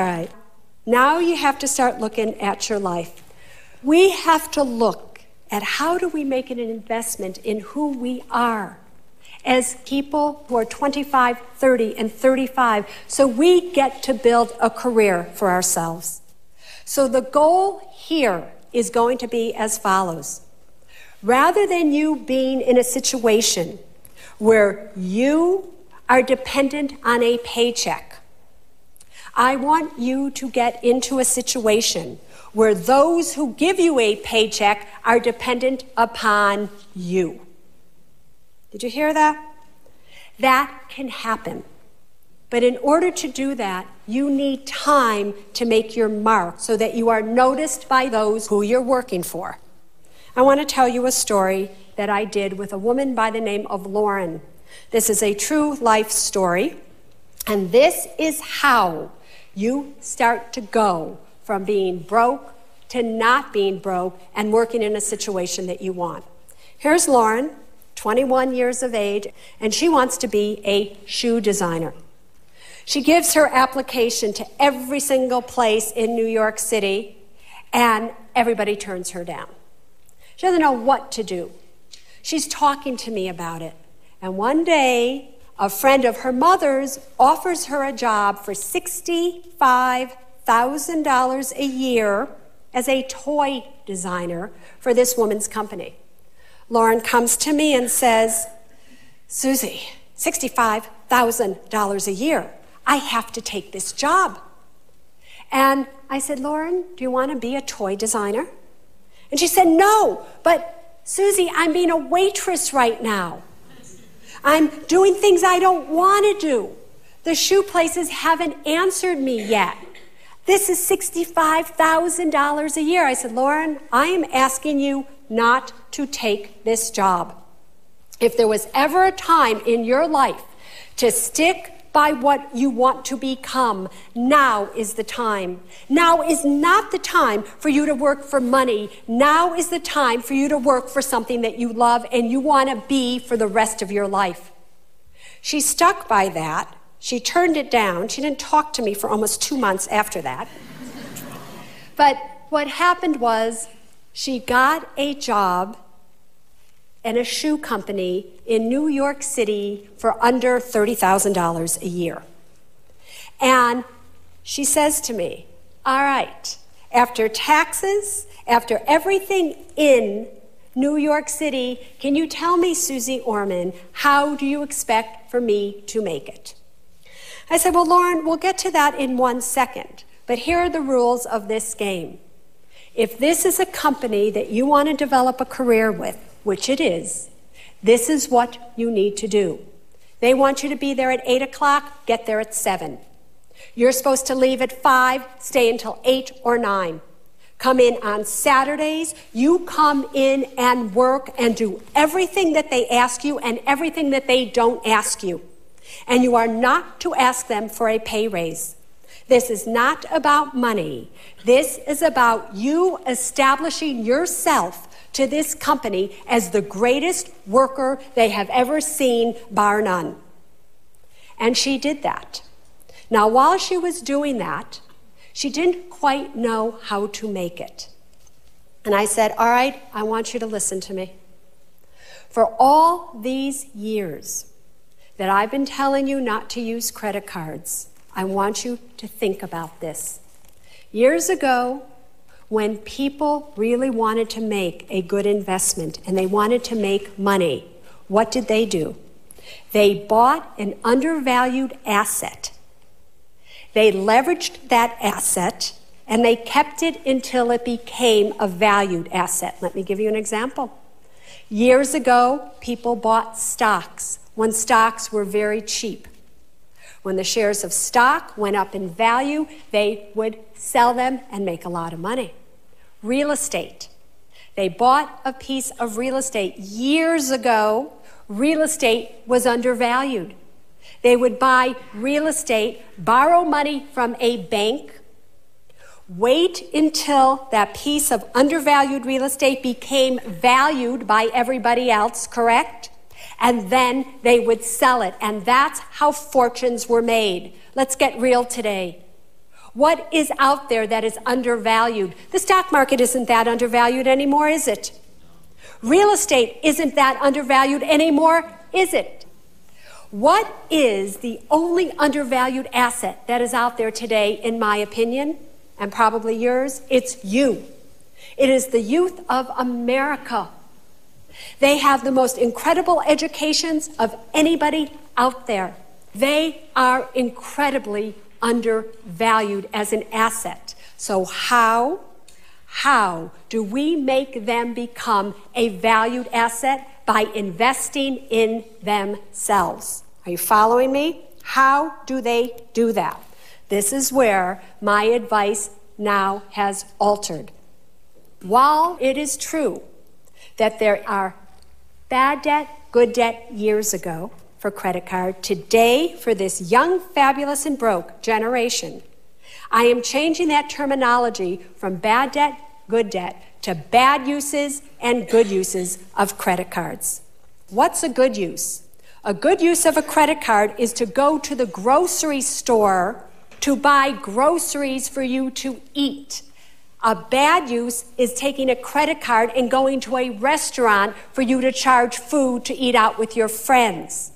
right. Now you have to start looking at your life. We have to look at how do we make an investment in who we are as people who are 25, 30, and 35, so we get to build a career for ourselves. So the goal here is going to be as follows. Rather than you being in a situation where you are dependent on a paycheck, I want you to get into a situation where those who give you a paycheck are dependent upon you. Did you hear that? That can happen. But in order to do that, you need time to make your mark so that you are noticed by those who you're working for. I want to tell you a story that I did with a woman by the name of Lauren. This is a true life story, and this is how you start to go from being broke to not being broke and working in a situation that you want. Here's Lauren, 21 years of age, and she wants to be a shoe designer. She gives her application to every single place in New York City, and everybody turns her down. She doesn't know what to do. She's talking to me about it. And one day, a friend of her mother's offers her a job for $65,000 a year as a toy designer for this woman's company. Lauren comes to me and says, Susie, $65,000 a year. I have to take this job. And I said, Lauren, do you want to be a toy designer? And she said, no, but Susie, I'm being a waitress right now. I'm doing things I don't want to do. The shoe places haven't answered me yet. This is $65,000 a year. I said, Lauren, I am asking you not to take this job. If there was ever a time in your life to stick by what you want to become, now is the time. Now is not the time for you to work for money. Now is the time for you to work for something that you love and you want to be for the rest of your life. She stuck by that. She turned it down. She didn't talk to me for almost 2 months after that. But what happened was she got a job in a shoe company in New York City for under $30,000 a year. And she says to me, all right, after taxes, after everything in New York City, can you tell me, Susie Orman, how do you expect for me to make it? I said, well, Lauren, we'll get to that in 1 second, but here are the rules of this game. If this is a company that you want to develop a career with, which it is, this is what you need to do. They want you to be there at 8 o'clock, get there at 7. You're supposed to leave at 5, stay until 8 or 9. Come in on Saturdays, you come in and work and do everything that they ask you and everything that they don't ask you. And you are not to ask them for a pay raise. This is not about money. This is about you establishing yourself to this company as the greatest worker they have ever seen, bar none. And she did that. Now, while she was doing that, she didn't quite know how to make it. And I said, all right, I want you to listen to me. For all these years that I've been telling you not to use credit cards, I want you to think about this. Years ago, when people really wanted to make a good investment and they wanted to make money, what did they do? They bought an undervalued asset. They leveraged that asset and they kept it until it became a valued asset. Let me give you an example. Years ago, people bought stocks when stocks were very cheap. When the shares of stock went up in value, they would sell them and make a lot of money. Real estate. They bought a piece of real estate. Years ago, real estate was undervalued. They would buy real estate, borrow money from a bank, wait until that piece of undervalued real estate became valued by everybody else, correct? And then they would sell it. And that's how fortunes were made. Let's get real today. What is out there that is undervalued? The stock market isn't that undervalued anymore, is it? Real estate isn't that undervalued anymore, is it? What is the only undervalued asset that is out there today, in my opinion, and probably yours? It's you. It is the youth of America. They have the most incredible educations of anybody out there. They are incredibly undervalued as an asset. So how do we make them become a valued asset? By investing in themselves. Are you following me? How do they do that? This is where my advice now has altered. While it is true that there are bad debt, good debt years ago for credit card, today for this young, fabulous, and broke generation, I am changing that terminology from bad debt, good debt, to bad uses and good uses of credit cards. What's a good use? A good use of a credit card is to go to the grocery store to buy groceries for you to eat. A bad use is taking a credit card and going to a restaurant for you to charge food to eat out with your friends.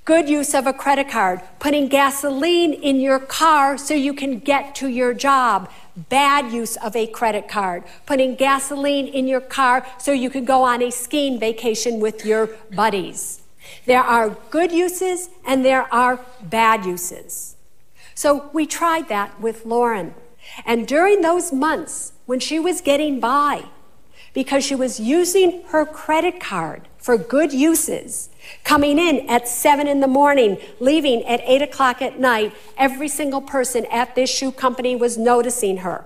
Good use of a credit card, putting gasoline in your car so you can get to your job. Bad use of a credit card, putting gasoline in your car so you can go on a skiing vacation with your buddies. There are good uses and there are bad uses. So we tried that with Lauren. And during those months when she was getting by, because she was using her credit card for good uses, coming in at 7 in the morning, leaving at 8 o'clock at night, every single person at this shoe company was noticing her.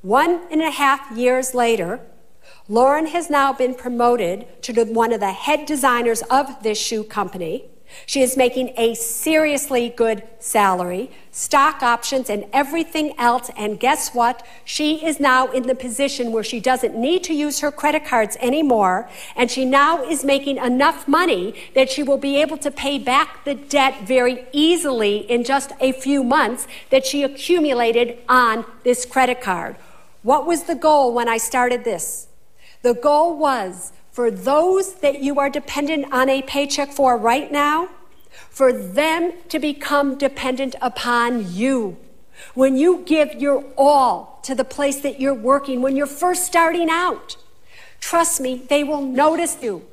1.5 years later, Lauren has now been promoted to one of the head designers of this shoe company. She is making a seriously good salary, stock options, and everything else. And guess what? She is now in the position where she doesn't need to use her credit cards anymore. And she now is making enough money that she will be able to pay back the debt very easily in just a few months that she accumulated on this credit card. What was the goal when I started this? The goal was for those that you are dependent on a paycheck for right now, for them to become dependent upon you. When you give your all to the place that you're working, when you're first starting out, trust me, they will notice you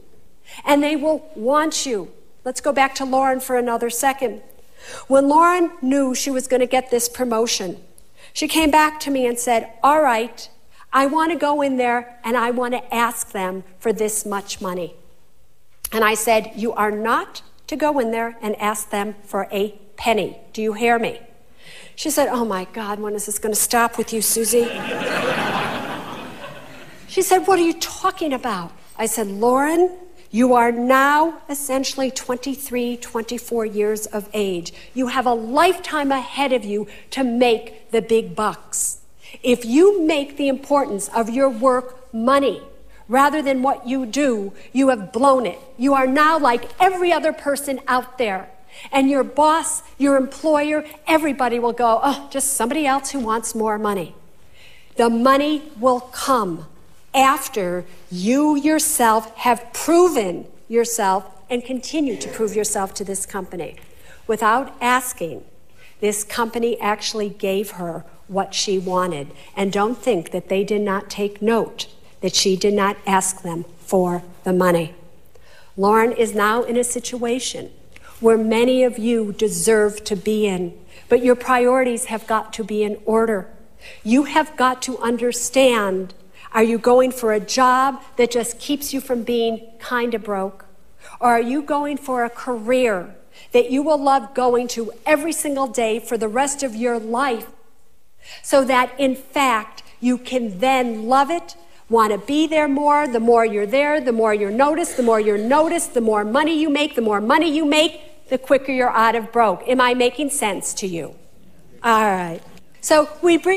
and they will want you. Let's go back to Lauren for another second. When Lauren knew she was going to get this promotion, she came back to me and said, all right, I want to go in there and I want to ask them for this much money. And I said, you are not to go in there and ask them for a penny. Do you hear me? She said, oh my God, when is this going to stop with you, Susie? She said, what are you talking about? I said, Lauren, you are now essentially 23, 24 years of age. You have a lifetime ahead of you to make the big bucks. If you make the importance of your work money rather than what you do, you have blown it. You are now like every other person out there. And your boss, your employer, everybody will go, oh, just somebody else who wants more money. The money will come after you yourself have proven yourself and continue to prove yourself to this company. Without asking, this company actually gave her what she wanted. And don't think that they did not take note that she did not ask them for the money. Lauren is now in a situation where many of you deserve to be in, but your priorities have got to be in order. You have got to understand, are you going for a job that just keeps you from being kind of broke? Or are you going for a career that you will love going to every single day for the rest of your life, so that, in fact, you can then love it, want to be there more? The more you're there, the more you're noticed, the more you're noticed, the more money you make, the quicker you're out of broke. Am I making sense to you? All right. So we bring